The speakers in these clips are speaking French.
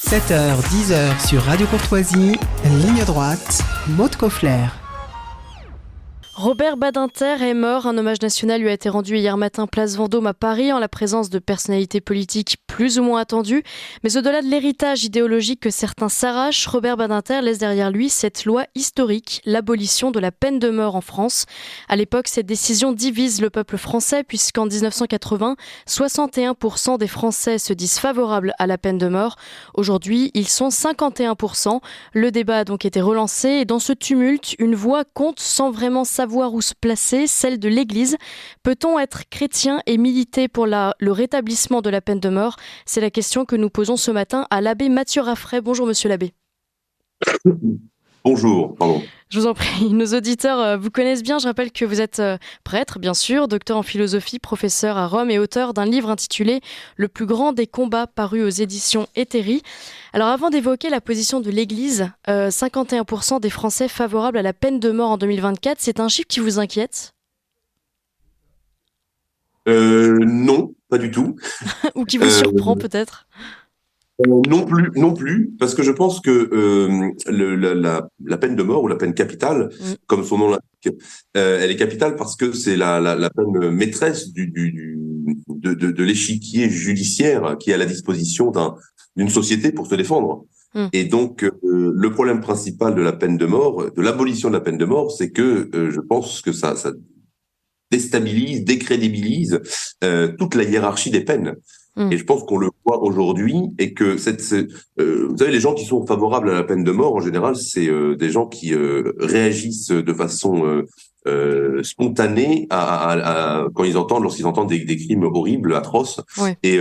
7h, 10h sur Radio Courtoisie, ligne droite, Maud Koffler. Robert Badinter est mort. Un hommage national lui a été rendu hier matin place Vendôme à Paris en la présence de personnalités politiques plus ou moins attendues. Mais au-delà de l'héritage idéologique que certains s'arrachent, Robert Badinter laisse derrière lui cette loi historique, l'abolition de la peine de mort en France. À l'époque, cette décision divise le peuple français puisqu'en 1980, 61% des Français se disent favorables à la peine de mort. Aujourd'hui, ils sont 51%. Le débat a donc été relancé et dans ce tumulte, une voix compte sans vraiment savoir où se placer, celle de l'Église. Peut-on être chrétien et militer pour le rétablissement de la peine de mort ? C'est la question que nous posons ce matin à l'abbé Mathieu Raffray. Bonjour monsieur l'abbé. Bonjour, pardon. Je vous en prie, nos auditeurs vous connaissent bien. Je rappelle que vous êtes prêtre, bien sûr, docteur en philosophie, professeur à Rome et auteur d'un livre intitulé « Le plus grand des combats » paru aux éditions Héthérie. Alors avant d'évoquer la position de l'Église, 51% des Français favorables à la peine de mort en 2024, c'est un chiffre qui vous inquiète ? Non, pas du tout. Ou qui vous surprend peut-être ? Non plus, parce que je pense que la peine de mort ou la peine capitale, comme son nom l'indique, elle est capitale parce que c'est la peine maîtresse de l'échiquier judiciaire qui est à la disposition d'une société pour se défendre. Et donc, le problème principal de la peine de mort, de l'abolition de la peine de mort, c'est que je pense que ça déstabilise, décrédibilise toute la hiérarchie des peines. Et je pense qu'on le voit aujourd'hui et que vous savez, les gens qui sont favorables à la peine de mort, en général, c'est des gens qui réagissent de façon spontanée lorsqu'ils entendent des crimes horribles, atroces. Ouais. Et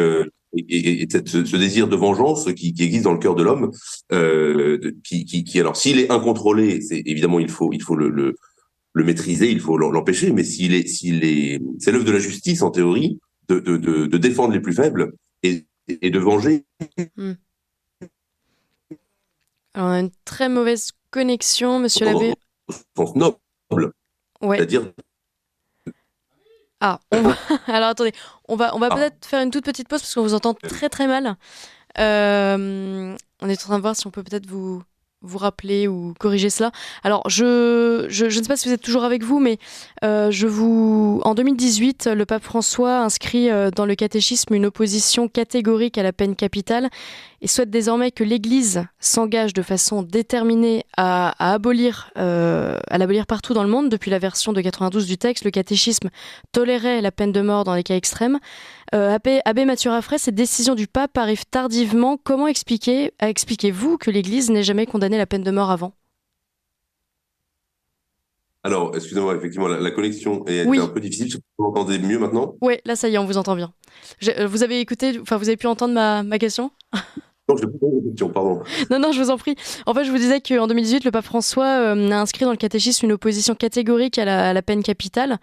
ce désir de vengeance qui existe dans le cœur de l'homme, qui alors s'il est incontrôlé, c'est évidemment il faut le maîtriser, il faut l'empêcher, mais c'est l'œuvre de la justice en théorie de défendre les plus faibles et de venger. Alors, on a une très mauvaise connexion, monsieur l'abbé. Au sens noble. Ouais. C'est-à-dire. Ah, alors attendez, on va peut-être faire une toute petite pause parce qu'on vous entend très très mal. On est en train de voir si on peut peut-être vous rappeler ou corriger cela. Alors, je ne sais pas si vous êtes toujours avec vous, mais en 2018, le pape François inscrit dans le catéchisme une opposition catégorique à la peine capitale et souhaite désormais que l'Église s'engage de façon déterminée à l'abolir partout dans le monde. Depuis la version de 92 du texte, le catéchisme tolérait la peine de mort dans les cas extrêmes. Abbé Mathieu Raffray, cette décision du pape arrive tardivement. Comment expliquez-vous que l'Église n'ait jamais condamné la peine de mort avant ? Alors, excusez-moi, effectivement, la connexion est un peu difficile. Vous m'entendez mieux maintenant ? Oui, là, ça y est, on vous entend bien. Vous avez pu entendre ma question ? Non, je n'ai pas de question, pardon. Non, je vous en prie. En fait, je vous disais qu'en 2018, le pape François a inscrit dans le catéchisme une opposition catégorique à la peine capitale.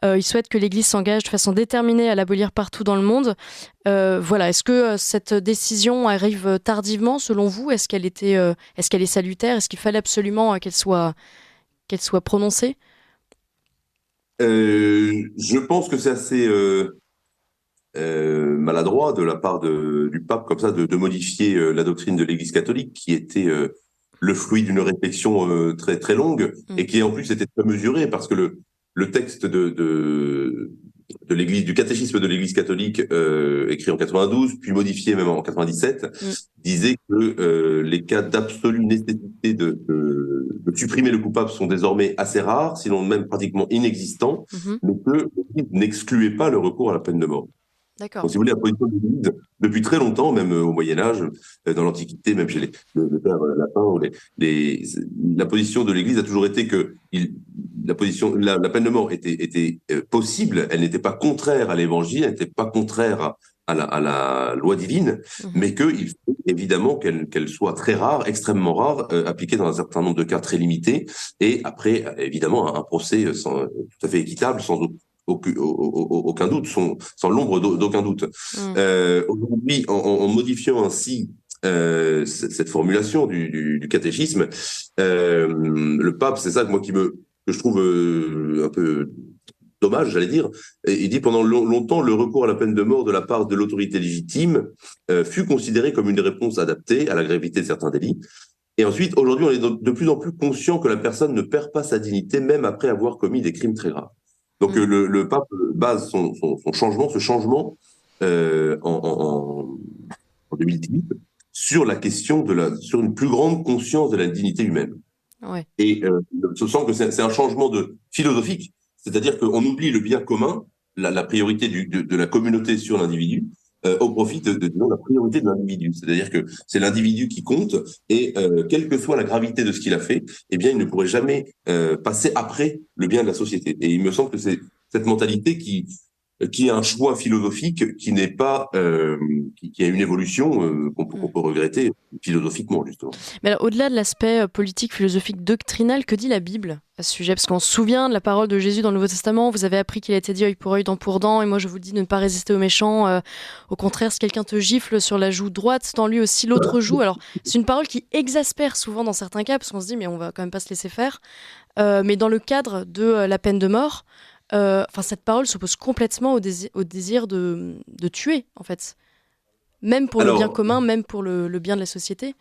Il souhaite que l'Église s'engage de façon déterminée à l'abolir partout dans le monde. Voilà. Est-ce que cette décision arrive tardivement, selon vous ? Est-ce qu'elle est salutaire ? Est-ce qu'il fallait absolument qu'elle soit prononcée ? Je pense que c'est assez maladroit de la part du pape comme ça de modifier la doctrine de l'Église catholique qui était le fruit d'une réflexion très très longue et qui en plus était très mesurée parce que le texte de l'Église, du catéchisme de l'Église catholique écrit en 92 puis modifié même en 97 disait que les cas d'absolue nécessité de supprimer le coupable sont désormais assez rares, sinon même pratiquement inexistants, mais que l'Église n'excluait pas le recours à la peine de mort. D'accord. Donc, si vous voulez, la position de l'Église, depuis très longtemps, même au Moyen-Âge, dans l'Antiquité, même chez les pères latins, la position de l'Église a toujours été que la peine de mort était possible, elle n'était pas contraire à l'Évangile, elle n'était pas contraire à la loi divine, mais qu'il faut évidemment qu'elle soit très rare, extrêmement rare, appliquée dans un certain nombre de cas très limités, et après, évidemment, un procès tout à fait équitable, sans aucun doute, sans l'ombre d'aucun doute. Aujourd'hui, en modifiant ainsi cette formulation du catéchisme, le pape, c'est ça que je trouve un peu dommage, j'allais dire. Et il dit pendant longtemps, le recours à la peine de mort de la part de l'autorité légitime fut considéré comme une réponse adaptée à la gravité de certains délits. Et ensuite, aujourd'hui, on est de plus en plus conscient que la personne ne perd pas sa dignité, même après avoir commis des crimes très graves. Donc le pape base ce changement en 2018 sur la question sur une plus grande conscience de la dignité humaine. Ouais. Et je sens que c'est un changement philosophique, c'est-à-dire qu'on oublie le bien commun, la priorité de la communauté sur l'individu, au profit de la priorité de l'individu. C'est-à-dire que c'est l'individu qui compte, et quelle que soit la gravité de ce qu'il a fait, eh bien, il ne pourrait jamais passer après le bien de la société. Et il me semble que c'est cette mentalité qui est un choix philosophique qui n'est pas qui a une évolution qu'on peut regretter philosophiquement, justement. Mais alors, au-delà de l'aspect politique, philosophique, doctrinal, que dit la Bible à ce sujet? Parce qu'on se souvient de la parole de Jésus dans le Nouveau Testament. Vous avez appris qu'il a été dit œil pour œil, dent pour dent, et moi je vous dis de ne pas résister aux méchants. Au contraire, si quelqu'un te gifle sur la joue droite, tends-lui aussi l'autre joue. Alors c'est une parole qui exaspère souvent dans certains cas, parce qu'on se dit mais on va quand même pas se laisser faire. Mais dans le cadre de la peine de mort, cette parole s'oppose complètement au désir de tuer, en fait. Même pour le bien commun, même pour le bien de la société.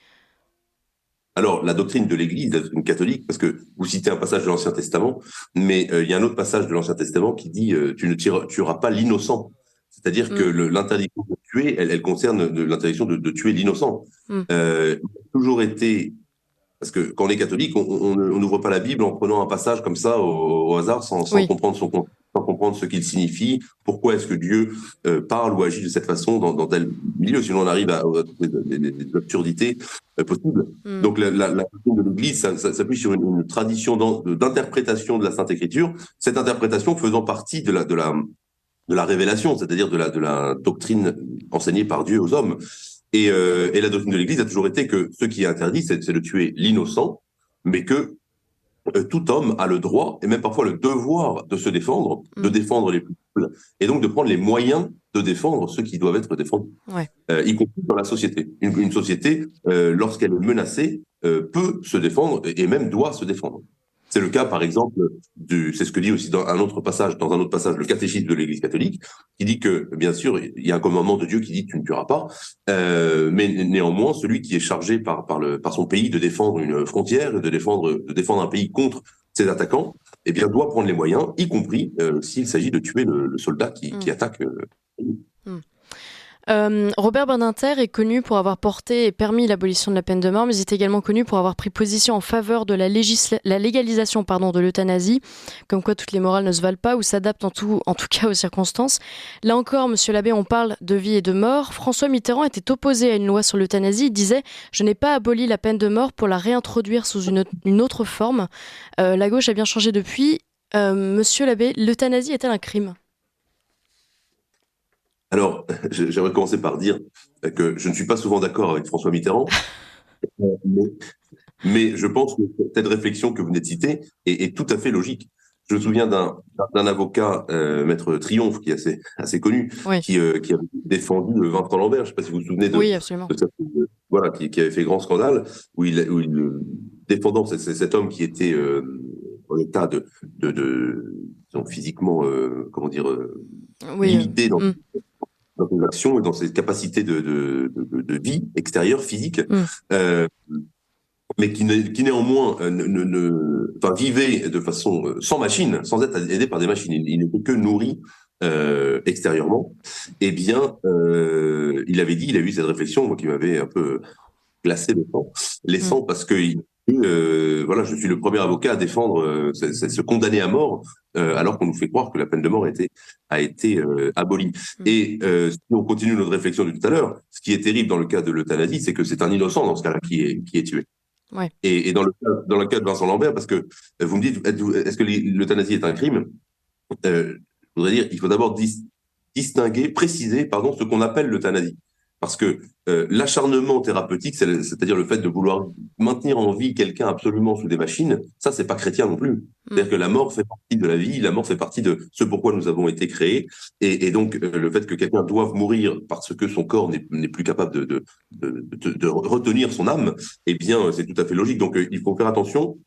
Alors, la doctrine de l'Église, la doctrine catholique, parce que vous citez un passage de l'Ancien Testament, mais il y a un autre passage de l'Ancien Testament qui dit tu ne tueras pas l'innocent. C'est-à-dire que l'interdiction de tuer, elle concerne l'interdiction de tuer l'innocent. Il a toujours été... Parce que quand on est catholique, on n'ouvre pas la Bible en prenant un passage comme ça au hasard, sans comprendre son contexte, sans comprendre ce qu'il signifie, pourquoi est-ce que Dieu parle ou agit de cette façon dans tel milieu, sinon on arrive à des absurdités possibles. Donc la doctrine de l'Église, ça s'appuie sur une tradition d'interprétation de la Sainte Écriture, cette interprétation faisant partie de la révélation, c'est-à-dire de la doctrine enseignée par Dieu aux hommes. Et la doctrine de l'Église a toujours été que ce qui est interdit, c'est de tuer l'innocent, mais que tout homme a le droit, et même parfois le devoir, de se défendre, de défendre les plus faibles, et donc de prendre les moyens de défendre ceux qui doivent être défendus, y compris dans la société. Une société, lorsqu'elle est menacée, peut se défendre, et même doit se défendre. C'est le cas, par exemple, c'est ce que dit aussi dans un autre passage, le catéchisme de l'Église catholique, qui dit que, bien sûr, il y a un commandement de Dieu qui dit tu ne tueras pas, mais néanmoins, celui qui est chargé par son pays de défendre une frontière, de défendre un pays contre ses attaquants, eh bien, doit prendre les moyens, y compris s'il s'agit de tuer le soldat qui attaque. Robert Badinter est connu pour avoir porté et permis l'abolition de la peine de mort, mais il est également connu pour avoir pris position en faveur de la légalisation de l'euthanasie, comme quoi toutes les morales ne se valent pas ou s'adaptent en tout cas aux circonstances. Là encore, monsieur l'abbé, on parle de vie et de mort. François Mitterrand était opposé à une loi sur l'euthanasie. Il disait « Je n'ai pas aboli la peine de mort pour la réintroduire sous une autre forme ». La gauche a bien changé depuis. Monsieur l'abbé, l'euthanasie est-elle un crime ? Alors, j'aimerais commencer par dire que je ne suis pas souvent d'accord avec François Mitterrand, mais je pense que cette réflexion que vous venez de citer est tout à fait logique. Je me souviens d'un avocat, Maître Triomphe, qui est assez connu, qui avait défendu Vincent Lambert. Je ne sais pas si vous vous souvenez de cette, qui avait fait grand scandale, où il défendant cet homme qui était en état de physiquement, limité dans ses actions et dans ses capacités de vie extérieure, physique, mais qui néanmoins vivait de façon sans machine, sans être aidé par des machines. Il n'était que nourri extérieurement. Eh bien, il avait dit, il a eu cette réflexion, moi qui m'avait un peu glacé les sangs, parce que je suis le premier avocat à défendre se condamner à mort, alors qu'on nous fait croire que la peine de mort a été abolie. Et si on continue notre réflexion de tout à l'heure, ce qui est terrible dans le cas de l'euthanasie, c'est que c'est un innocent dans ce cas-là qui est tué. Et dans le cas de Vincent Lambert, parce que vous me dites, est-ce que l'euthanasie est un crime? Je voudrais dire, il faut d'abord préciser ce qu'on appelle l'euthanasie. Parce que l'acharnement thérapeutique, c'est-à-dire le fait de vouloir maintenir en vie quelqu'un absolument sous des machines, ça, c'est pas chrétien non plus. C'est-à-dire que la mort fait partie de la vie, la mort fait partie de ce pourquoi nous avons été créés, et donc le fait que quelqu'un doive mourir parce que son corps n'est plus capable de retenir son âme, eh bien, c'est tout à fait logique. Donc, il faut faire attention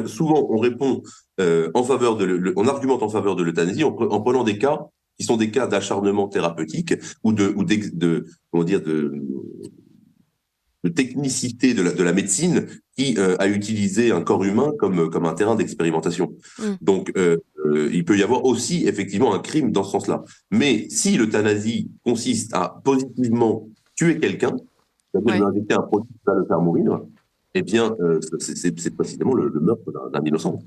Souvent, on répond on argumente en faveur de l'euthanasie en prenant des cas qui sont des cas d'acharnement thérapeutique ou comment dire, de technicité de la médecine qui a utilisé un corps humain comme un terrain d'expérimentation. Donc, il peut y avoir aussi effectivement un crime dans ce sens-là. Mais si l'euthanasie consiste à positivement tuer quelqu'un, c'est-à-dire lui injecter un produit qui va le faire mourir, eh bien, c'est précisément le meurtre d'un innocent.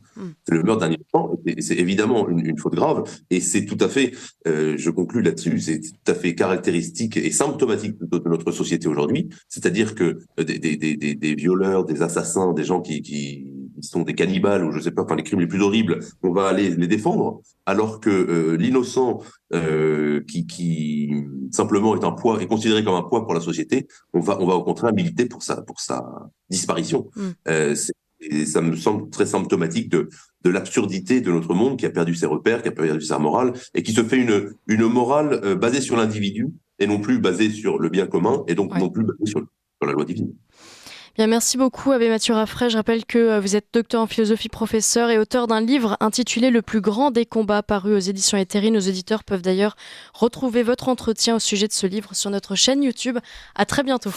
C'est le meurtre d'un innocent, et c'est évidemment une faute grave, et c'est tout à fait, je conclus là-dessus, c'est tout à fait caractéristique et symptomatique de notre société aujourd'hui, c'est-à-dire que des violeurs, des assassins, des gens qui sont des cannibales, ou je sais pas, enfin les crimes les plus horribles, on va aller les défendre, alors que l'innocent qui simplement est considéré comme un poids pour la société, on va au contraire militer pour sa disparition. Et ça me semble très symptomatique de l'absurdité de notre monde qui a perdu ses repères, qui a perdu sa morale, et qui se fait une morale basée sur l'individu et non plus basée sur le bien commun, et donc non plus basée sur la loi divine. Bien, merci beaucoup Abbé Mathieu Raffray. Je rappelle que vous êtes docteur en philosophie, professeur et auteur d'un livre intitulé Le plus grand des combats, paru aux éditions Hétairies. Nos auditeurs peuvent d'ailleurs retrouver votre entretien au sujet de ce livre sur notre chaîne YouTube. À très bientôt.